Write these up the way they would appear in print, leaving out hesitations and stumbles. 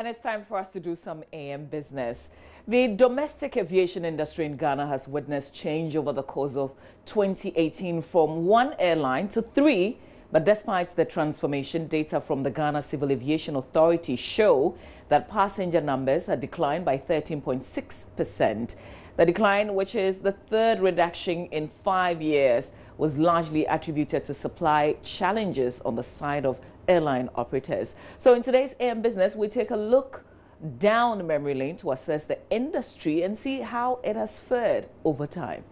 And it's time for us to do some AM business. The domestic aviation industry in Ghana has witnessed change over the course of 2018 from one airline to three. But despite the transformation, data from the Ghana Civil Aviation Authority show that passenger numbers had declined by 13.6%. The decline, which is the third reduction in 5 years, was largely attributed to supply challenges on the side of airline operators. So in today's AM Business, we take a look down memory lane to assess the industry and see how it has fared over time.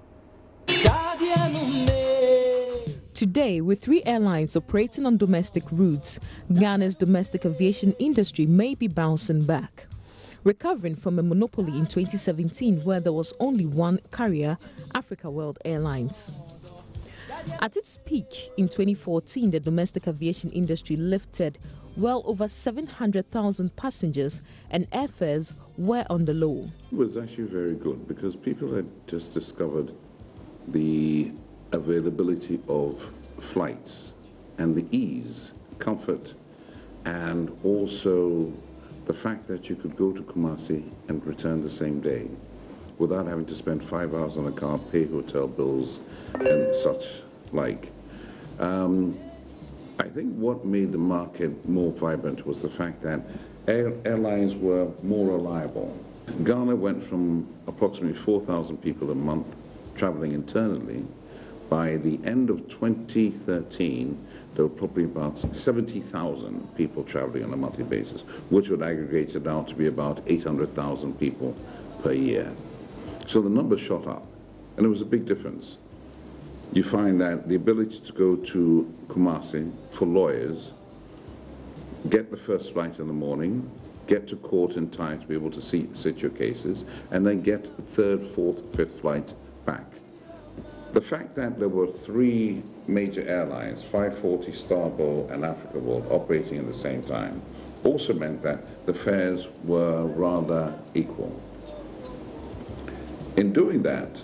Today, with 3 airlines operating on domestic routes, Ghana's domestic aviation industry may be bouncing back. Recovering from a monopoly in 2017 where there was only one carrier, Africa World Airlines. At its peak in 2014, the domestic aviation industry lifted well over 700,000 passengers and airfares were on the low. It was actually very good because people had just discovered the availability of flights and the ease, comfort, and also the fact that you could go to Kumasi and return the same day without having to spend 5 hours on a car, pay hotel bills and such like. I think what made the market more vibrant was the fact that airlines were more reliable. Ghana went from approximately 4,000 people a month traveling internally. By the end of 2013, there were probably about 70,000 people traveling on a monthly basis, which would aggregate it down to be about 800,000 people per year. So the numbers shot up, and it was a big difference. You find that the ability to go to Kumasi for lawyers, get the first flight in the morning, get to court in time to be able to sit your cases, and then get a third, fourth, fifth flight back. The fact that there were 3 major airlines, 540, Starbow, and Africa World, operating at the same time, also meant that the fares were rather equal. In doing that,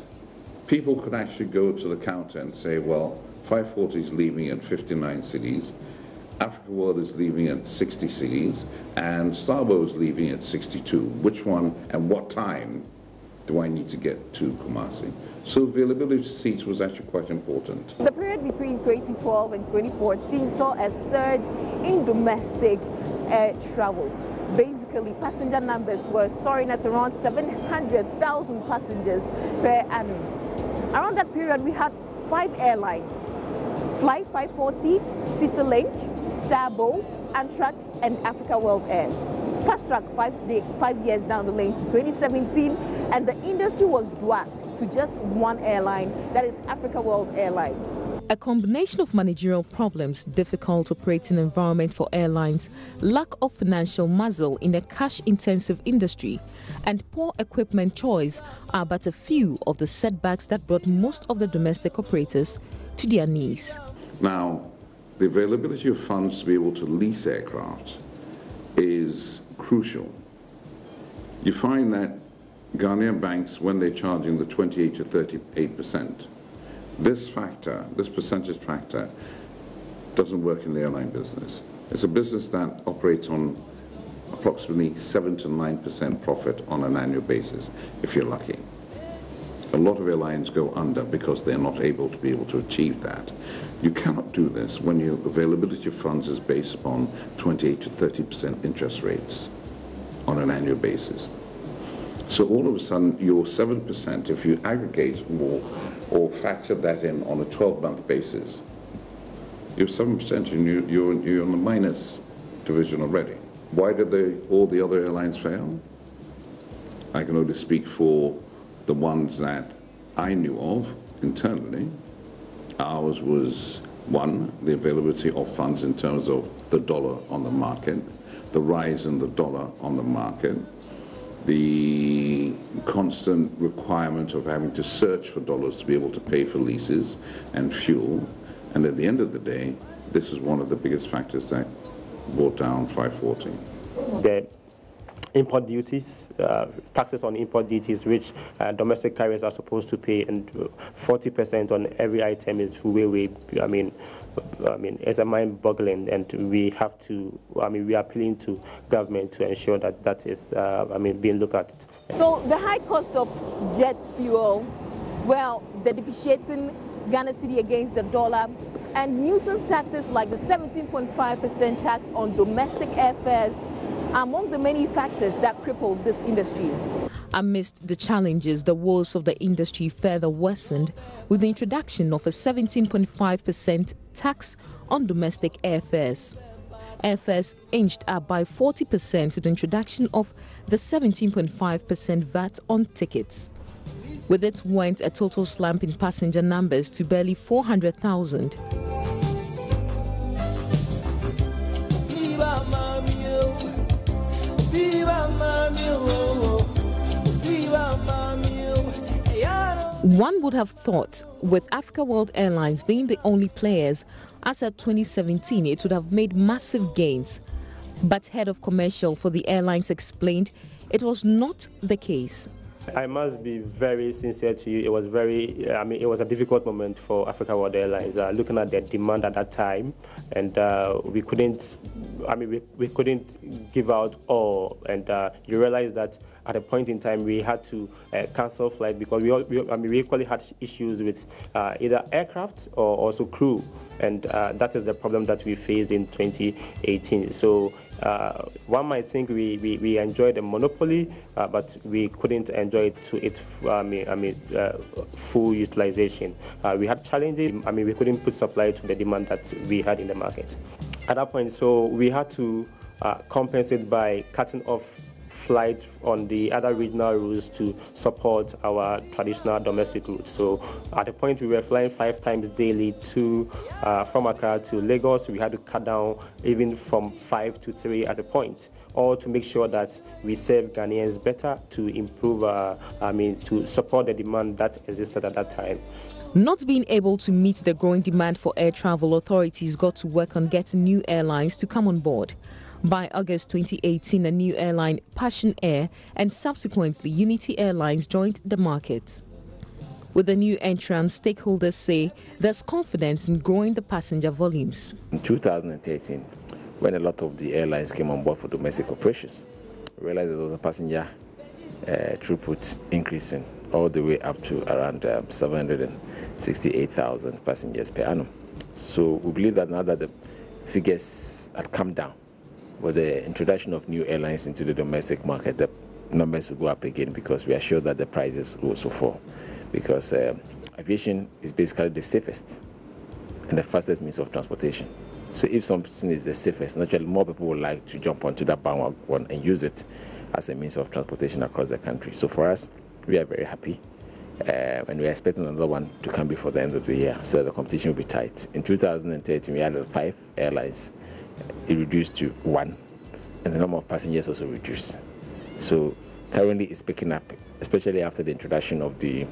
people could actually go to the counter and say, well, 540 is leaving at 59 cities, Africa World is leaving at 60 cities, and Starbow is leaving at 62. Which one and what time do I need to get to Kumasi? So availability of seats was actually quite important. The period between 2012 and 2014 saw a surge in domestic air travel. Basically, passenger numbers were soaring at around 700,000 passengers per annum. Around that period, we had 5 airlines: Flight 540, CityLink, Starbow, Amtrak, and Africa World Air. Fast track 5 years down the lane to 2017, and the industry was dwarfed to just one airline, that is Africa World Airline. A combination of managerial problems, difficult operating environment for airlines, lack of financial muscle in a cash-intensive industry, and poor equipment choice are but a few of the setbacks that brought most of the domestic operators to their knees. Now, the availability of funds to be able to lease aircraft is crucial. You find that Ghanaian banks, when they're charging the 28 to 38%, this percentage factor, doesn't work in the airline business. It's a business that operates on approximately 7 to 9% profit on an annual basis, if you're lucky. A lot of airlines go under because they're not able to achieve that. You cannot do this when your availability of funds is based upon 28 to 30% interest rates on an annual basis. So all of a sudden, your 7%, if you aggregate more or factor that in on a 12-month basis, you're 7% and you're in the minus division already. Why did all the other airlines fail? I can only speak for the ones that I knew of internally. Ours was, 1, the availability of funds in terms of the dollar on the market, the rise in the dollar on the market, the constant requirement of having to search for dollars to be able to pay for leases and fuel. And at the end of the day, this is one of the biggest factors that brought down 540. The import duties, taxes on import duties, which domestic carriers are supposed to pay, and 40% on every item is way, it's a mind-boggling, and we have to. We are appealing to government to ensure that that is, being looked at. So the high cost of jet fuel, well, the depreciating Ghana cedi against the dollar, and nuisance taxes like the 17.5% tax on domestic airfares are among the many factors that crippled this industry. Amidst the challenges, the woes of the industry further worsened with the introduction of a 17.5% tax on domestic airfares. Airfares inched up by 40% with the introduction of the 17.5% VAT on tickets. With it went a total slump in passenger numbers to barely 400,000. One would have thought, with Africa World Airlines being the only players, as at 2017, it would have made massive gains. But head of commercial for the airlines explained it was not the case. I must be very sincere to you. It was it was a difficult moment for Africa World Airlines, looking at their demand at that time, and we couldn't give out all. And you realize that at a point in time we had to cancel flights because we equally had issues with either aircraft or also crew, and that is the problem that we faced in 2018. So one might think we enjoyed a monopoly, but we couldn't enjoy it to its full utilization. We had challenges. We couldn't put supply to the demand that we had in the market at that point. So we had to compensate by cutting off flights on the other regional routes to support our traditional domestic routes. So at the point we were flying 5 times daily from Accra to Lagos. We had to cut down even from 5 to 3 at a point, all to make sure that we serve Ghanaians better, to improve, to support the demand that existed at that time. Not being able to meet the growing demand for air travel, authorities got to work on getting new airlines to come on board. By August 2018, a new airline, Passion Air, and subsequently Unity Airlines joined the market. With the new entrants, stakeholders say there's confidence in growing the passenger volumes. In 2013, when a lot of the airlines came on board for domestic operations, we realized there was a passenger throughput increasing all the way up to around 768,000 passengers per annum. So we believe that now that the figures had come down, with the introduction of new airlines into the domestic market, the numbers will go up again, because we are sure that the prices will also fall. Because aviation is basically the safest and the fastest means of transportation. So if something is the safest, naturally more people would like to jump onto that bandwagon and use it as a means of transportation across the country. So for us, we are very happy. And we are expecting another one to come before the end of the year, so the competition will be tight. In 2013, we had 5 airlines. It reduced to 1, and the number of passengers also reduced. So currently it's picking up, especially after the introduction of the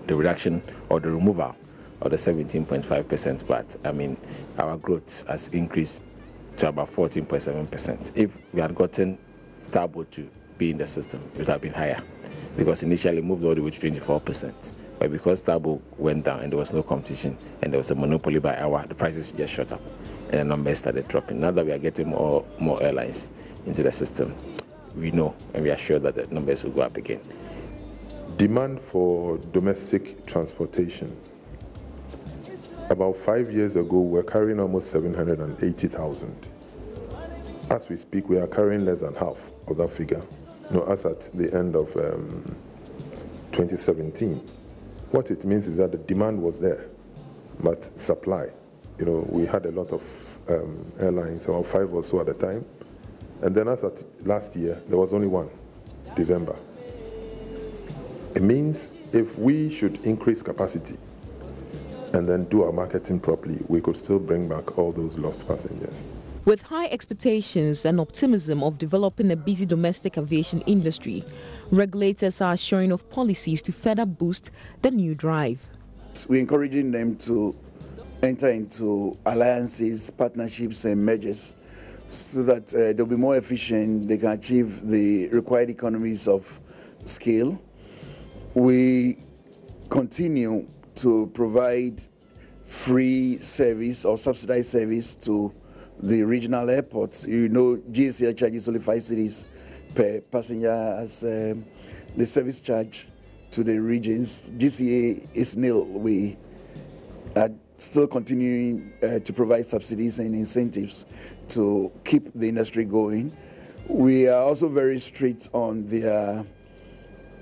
reduction or the removal of the 17.5% VAT. Our growth has increased to about 14.7%. If we had gotten Starboard to be in the system, it would have been higher, because initially it moved all the way to 24%. But because Starboard went down and there was no competition and there was a monopoly by hour, the prices just shot up and the numbers started dropping. Now that we are getting more airlines into the system, we know and we are sure that the numbers will go up again. Demand for domestic transportation. About 5 years ago, we were carrying almost 780,000. As we speak, we are carrying less than half of that figure. As at the end of 2017. What it means is that the demand was there, but supply. We had a lot of airlines, about 5 or so at the time. And then as at last year, there was only one, December. It means if we should increase capacity and then do our marketing properly, we could still bring back all those lost passengers. With high expectations and optimism of developing a busy domestic aviation industry, regulators are assuring of policies to further boost the new drive. We're encouraging them to enter into alliances, partnerships and mergers so that they'll be more efficient, they can achieve the required economies of scale. We continue to provide free service or subsidized service to the regional airports. You know, GSL charges only 5 cedis per passenger as the service charge to the regions. GCA is nil. We are still continuing to provide subsidies and incentives to keep the industry going. We are also very strict on their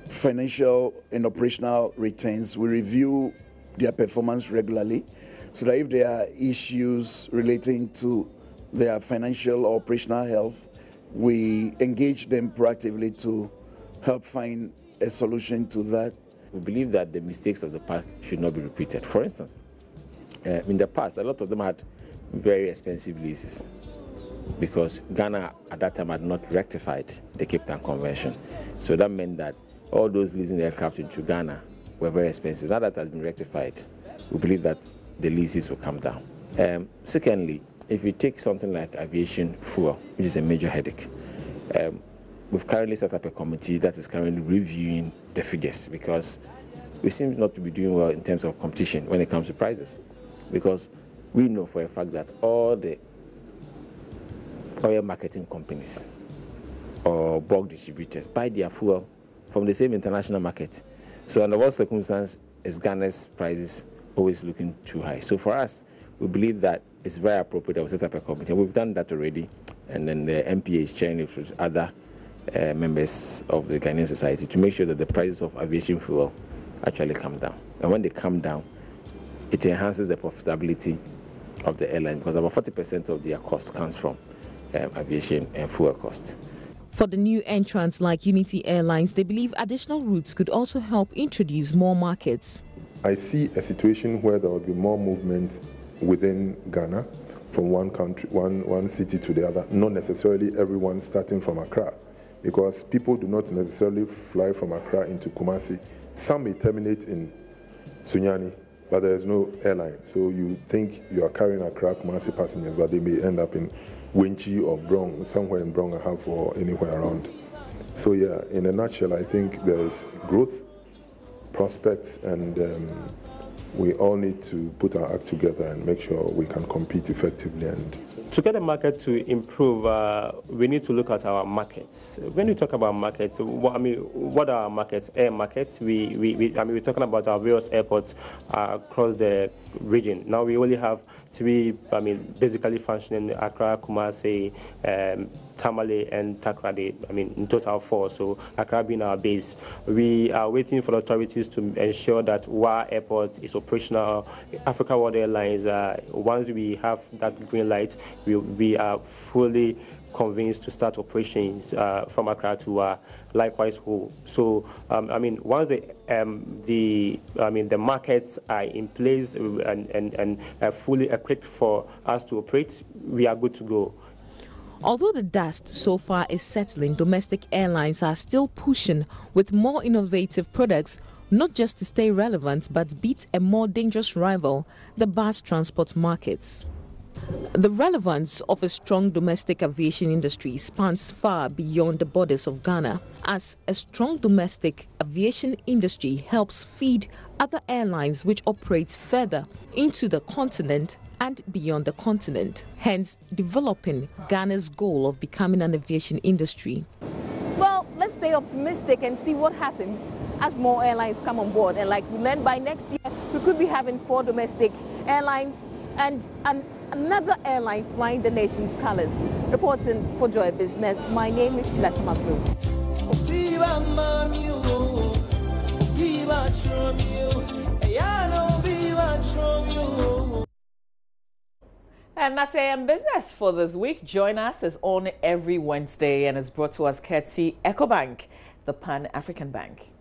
financial and operational returns. We review their performance regularly so that if there are issues relating to their financial or operational health, we engage them proactively to help find a solution to that. We believe that the mistakes of the past should not be repeated. For instance, in the past, a lot of them had very expensive leases because Ghana at that time had not rectified the Cape Town Convention. So that meant that all those leasing aircraft into Ghana were very expensive. Now that has been rectified, we believe that the leases will come down. Secondly, if you take something like aviation fuel, which is a major headache, we've currently set up a committee that is currently reviewing the figures because we seem not to be doing well in terms of competition when it comes to prices. Because we know for a fact that all the oil marketing companies or bulk distributors buy their fuel from the same international market. So under what circumstance is Ghana's prices always looking too high? So for us, we believe that it's very appropriate that we set up a committee. We've done that already, and then the MPA is chairing it with other members of the Ghanaian society to make sure that the prices of aviation fuel actually come down. And when they come down, it enhances the profitability of the airline because about 40% of their cost comes from aviation and fuel costs. For the new entrants like Unity Airlines, they believe additional routes could also help introduce more markets. I see a situation where there will be more movement within Ghana from one country, one city to the other, not necessarily everyone starting from Accra, because people do not necessarily fly from Accra into Kumasi. Some may terminate in Sunyani, but there is no airline. So you think you are carrying Accra Kumasi passengers, but they may end up in Winchi or Brong, somewhere in Brong or Half or anywhere around. So yeah, in a nutshell, I think there is growth prospects, and we all need to put our act together and make sure we can compete effectively. And to get the market to improve, we need to look at our markets. When we talk about markets, what are our markets? Air markets. We're talking about our various airports across the region. Now we only have 3, basically functioning: Accra, Kumasi, Tamale, and Takoradi. In total 4. So Accra being our base. We are waiting for the authorities to ensure that WA Airport is operational. Africa World Airlines. Once we have that green light, we are fully convinced to start operations from Accra to likewise Hull. So once the markets are in place and fully equipped for us to operate, we are good to go. Although the dust so far is settling, domestic airlines are still pushing with more innovative products, not just to stay relevant, but beat a more dangerous rival, the bus transport markets. The relevance of a strong domestic aviation industry spans far beyond the borders of Ghana, as a strong domestic aviation industry helps feed other airlines which operate further into the continent and beyond the continent, hence developing Ghana's goal of becoming an aviation industry. Well, let's stay optimistic and see what happens as more airlines come on board. And like we learned, by next year, we could be having 4 domestic airlines and another airline flying the nation's colors. Reporting for Joy Business, my name is Sheila Tamaklu. And that's AM Business for this week. Join us is on every Wednesday and is brought to us courtesy EcoBank, the Pan-African Bank.